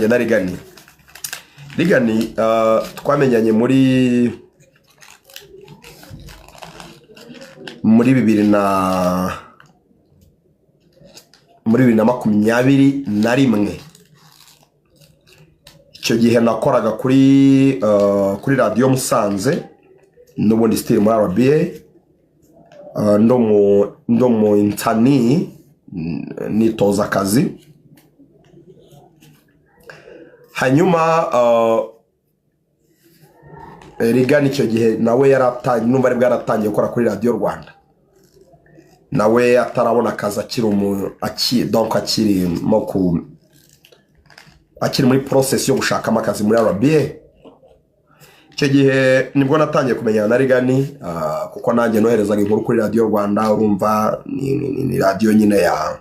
yanjye na Rigani twamenyanye muri 2021. Icyo gihe nakoraga kuri radio Musanze n'ubundi still muri RBA ndo mu intani nitoza akazi. Hanyuma Rigani icyo gihe nawe yaratangiye numva ari bwaratangiye gukora kuri Radio Rwanda. Nawe atarabona akazi akiri muri process yo gushaka akazi muri RBA. Icyo gihe nibwo natangiye kumenyana na Rigani kuko nanjye noherezaga inkuru kuri Radio Rwanda. Urumva ni radio nyine ya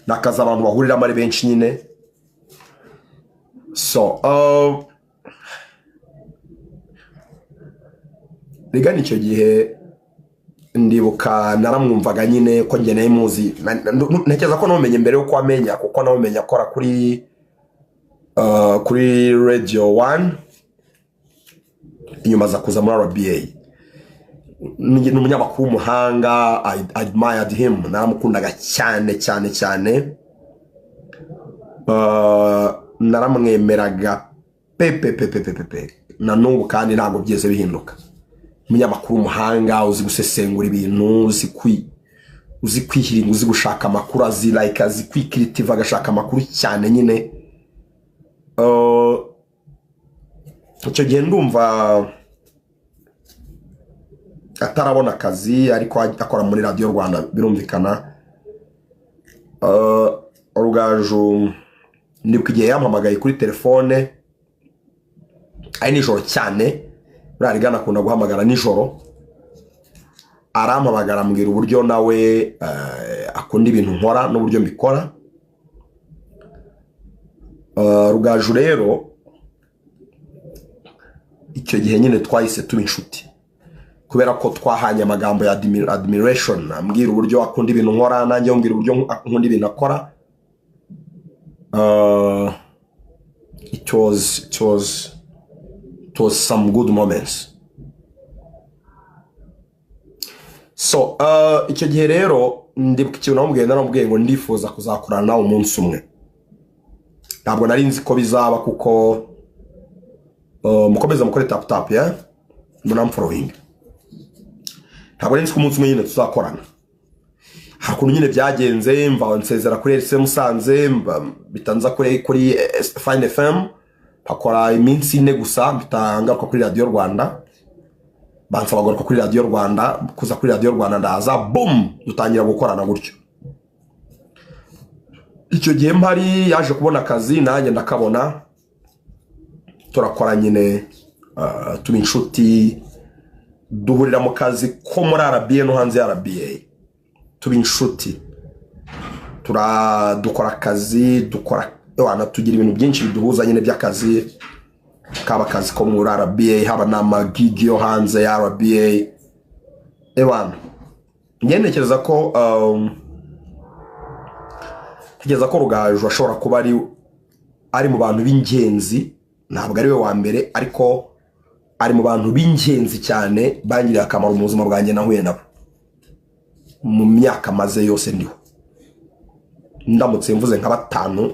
nakaza abantu bahurira muri benshi nyine. So Rigani icyo gihe ndibuka naramwumvaga nyine ko njye naye muzi, ntekereza ko namenye mbere yo kwamenya kuko namenye akora kuri Radio 1 inyuma za kuza muri RBA. Ni umunyamakuru w'umuhanga. I admired him, naramukundaga cyane naramwemeraga pepe na n'ubu kandi ntabwo byeze bihinduka. Umunyamakuru w'umuhanga uzi gusesengura ibintu, uzi kwihiringa, uzi gushaka amakuru, azi kwikiritiva agashaka amakuru cyane nyine. Icyo gihe ndumva atarabona akazi ariko akora muri Radio Rwanda birumvikana. Rugaju ndibuka igihe yampamagaye kuri telefone ari nijoro cyane. Rigani akunda guhamagara nijoro, arampamagara ambwira uburyo nawe akunda ibintu nkora n'uburyo mbikora. Rugaju rero icyo gihe nyine twahise tuba inshuti kubera ko twahanye amagambo ya admiration. Ambwira uburyo akunda ibintu nkora, nanjye ambwira uburyo akunda ibintu akora. It was some good moments. So icyo gihe rero ndibuka ikintu namubwiye ngo ndifuza kuzakorana nawe umunsi umwe. Ntabwo nari nzi ko bizaba kuko mukomeza mukore tap ya munam following. Ntabwo nari nzi ko umunsi umwe nyine tuzakorana. Hakuno nyine byagenze mva nsezera kuri RC Musanze bitanza kuri Fine FM pakora iminsi ine gusa bitangaruka kuri Radio Rwanda. Bansaba garuka kuri Radio Rwanda, kuza kuri Radio Rwanda ndaza boom dutangira gukorana gutyo. Icyo gihe mpari yaje kubona akazi nanjye ndakabona, turakora nyine tuba inshuti, duhurira mu kazi ko muri RBA no hanze ya RBA. Tuba inshuti, dukora akazi, tugira ibintu byinshi biduhuza nyine by'akazi, kaba akazi ko muri RBA, haba n'amagigi yo hanze ya RBA. Ntekereza ko Rugaju ashobora kuba ari mu bantu b'ingenzi, ntabwo ari we wa mbere ariko ari mu bantu b'ingenzi cyane bangiriye akamaro mu buzima bwanjye nahuye nabo mu myaka maze yose ndiho. Ndamutse mvuze nka 5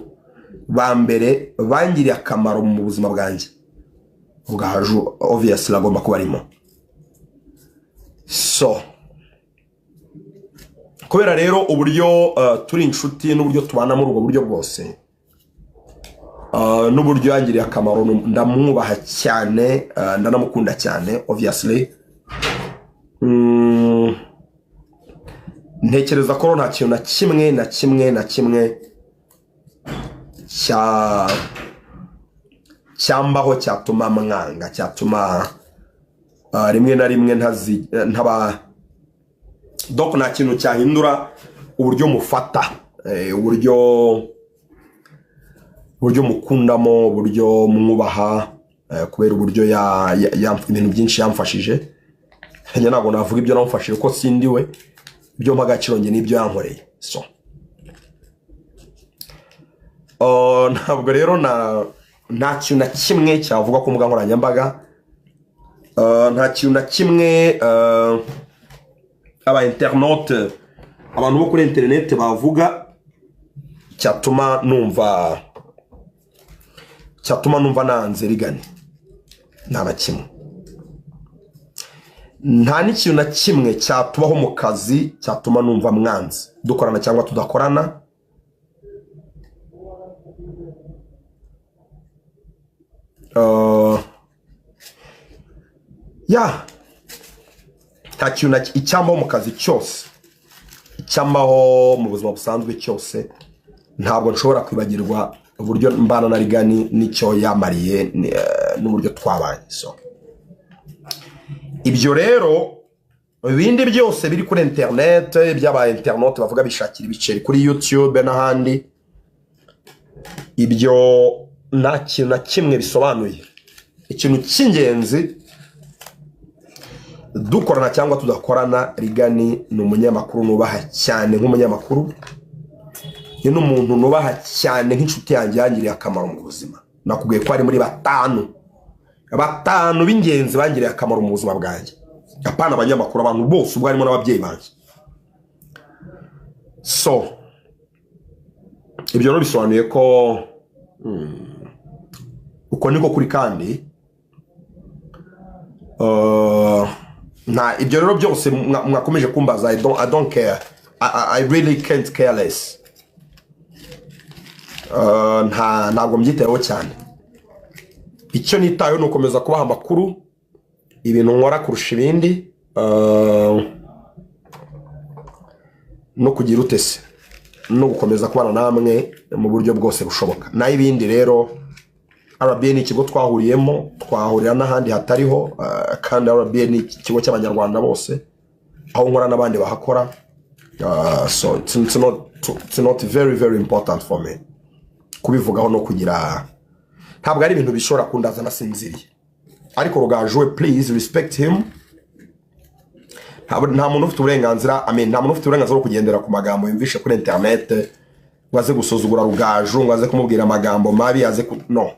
ba mbere bangiriye akamaro mu buzima bwanjye, Rugaju obviously agomba kuba arimo. So kubera rero uburyo turi inshuti n'uburyo tubana muri ubwo buryo bwose, n'uburyo yangiriye akamaro, ndamwubaha cyane, ndanamukunda cyane obviously. Ntekereza ko nta kintu na kimwe cyambaho cyatuma mwanga, cyatuma rimwe na rimwe ntaba donc nta kintu cyahindura uburyo mufata, uburyo mukundamo, uburyo mwubaha, kubera uburyo ibintu byinshi yamfashije. Njye ntabwo navuga ibyo namufashije ko sindiwe, ibyo mpagaciro nge n'ibyo yankoreye. So ntabwo rero nta kintu na kimwe cyavuga ku mbuga nkoranyambaga, nta kintu na kimwe aba internaute, abantu bo kuri internet bavuga cyatuma numva nanze Rigani. Nta na kimwe, nta n'ikintu na kimwe cyatubaho mu kazi cyatuma numva mwanze, dukorana cyangwa tudakorana. Nta kintu icyambaho mu kazi cyose, icyambaho mu buzima busanzwe cyose, ntabwo nshobora kwibagirwa uburyo mbana na Rigani n'icyo yamariye n'uburyo twabaye. So ibyo rero ibindi byose biri kuri internet, by'aba internaute bavuga bishakira ibiceri kuri YouTube n'ahandi, ibyo nta kintu na kimwe bisobanuye. Ikintu cy'ingenzi, dukorana cyangwa tudakorana, Rigani ni umunyamakuru nubaha cyane nk'umunyamakuru, ni n'umuntu nubaha cyane nk'inshuti yanjye yangiriye akamaro mu buzima. Nakubwiye ko ari muri batanu b'ingenzi bangiriye akamaro mu buzima bwanjye, apana abanyamakuru, abantu bose ubwo harimo n'ababyeyi banjye. So ibyo no bisobanuye ko uko niko kuri, kandi ibyo rero byose mwakomeje kumbaza, I don't care, I really can't care less. Ntabwo mbyitayeho cyane. Icyo nitayeho ni ukomeza kubaha amakuru, ibintu nkora kurusha ibindi, no kugira utese, no gukomeza kubana namwe mu buryo bwose bushoboka. Naho ibindi rero, RBA ni ikigo twahuriyemo, twahurira n'ahandi hatariho, kandi RBA ni ikigo cy'abanyarwanda bose, aho nkora n'abandi bahakora. So it's not very very important for me kubivugaho no kugira, ntabwo ari ibintu bishobora kundaza nasinziriye. Ariko Rugaju we, please respect him. Nta muntu ufite uburenganzira, nta muntu ufite uburenganzira bwo kugendera ku magambo yumvishe kuri internet, waze gusuzugura Rugaju, waze kumubwira amagambo mabi, no.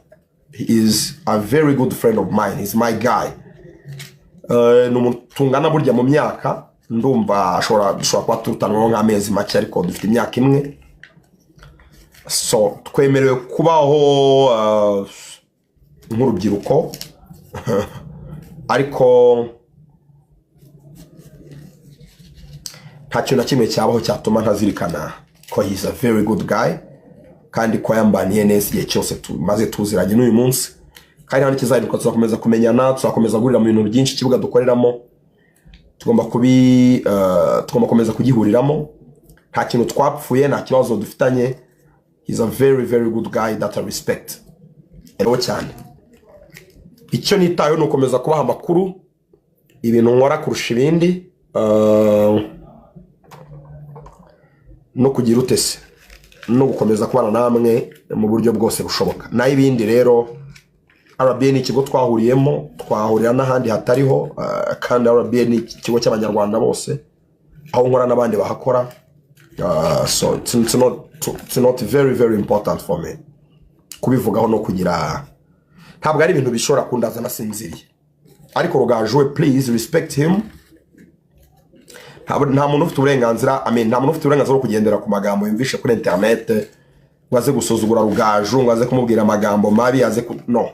He is a very good friend of mine. He's my guy. Tungana burya mu myaka, ndumva ashobora kuba tutanwa nk'amezi make, ariko dufite imyaka imwe. So twemerewe kubaho nk'urubyiruko, ariko nta kintu na kimwe cyabaho cyatuma ntazirikana ko he's a very good guy, kandi ko yambaniye neza igihe cyose tumaze tuziranye n'uyu munsi. Kandi hano kizahinduka, tuzakomeza kumenyana, tuzakomeza guhurira mu bintu byinshi. Ikibuga dukoreramo tugomba komeza kugihuriramo. Nta kintu twapfuye, nta kibazo dufitanye. He's a very very good guy that I respect rero cyane. Icyo nitayeho ni ukomeza kubaha amakuru, ibintu nkora kurusha ibindi, no kugira utese, no gukomeza kubana namwe mu buryo bwose bushoboka. Naho ibindi rero, RBA ni ikigo twahuriyemo, twahurira n'ahandi hatariho, kandi RBA ni ikigo cy'abanyarwanda bose, aho nkora n'abandi bahakora. So it's not very very important for me kubivugaho no kugira, ntabwo ari ibintu bishobora kundaza nasinziriye. Ariko Rugaju we, please respect him. Nta muntu ufite uburenganzira, nta muntu ufite uburenganzira bwo kugendera ku magambo yumvishe kuri internet, waze gusuzugura Rugaju, waze kumubwira amagambo mabi, no.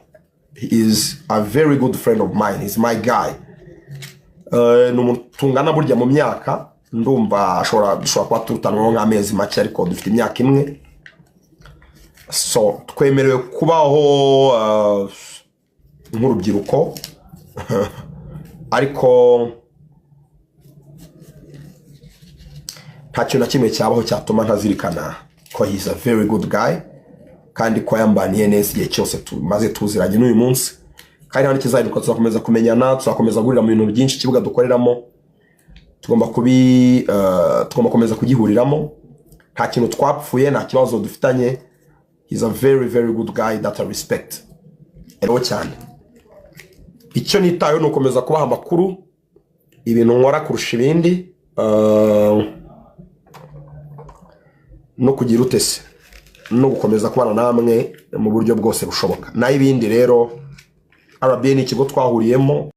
He is a very good friend of mine. He's my guy. Tungana burya mu myaka, ndumva ashobora kuba tutanwa nk'amezi make, ariko dufite imyaka imwe. So twemerewe kubaho nk'urubyiruko, ariko nta kintu na kimwe cyabaho cyatuma ntazirikana ko he's a very good guy, kandi ko yambaniye neza igihe cyose tumaze tuziranye n'uyu munsi. Kandi hano kizahinduka, tuzakomeza kumenyana, tuzakomeza guhurira mu bintu byinshi. Ikibuga dukoreramo tugomba komeza kugihuriramo. Nta kintu twapfuye, nta kibazo dufitanye. He's a very very good guy that I respect rero cyane. Icyo nitayeho ni ukomeza kubaha amakuru, ibintu nkora kurusha ibindi, no kugira utese, no gukomeza kubana namwe mu buryo bwose bushoboka. Naho ibindi rero RBA ni ikigo twahuriyemo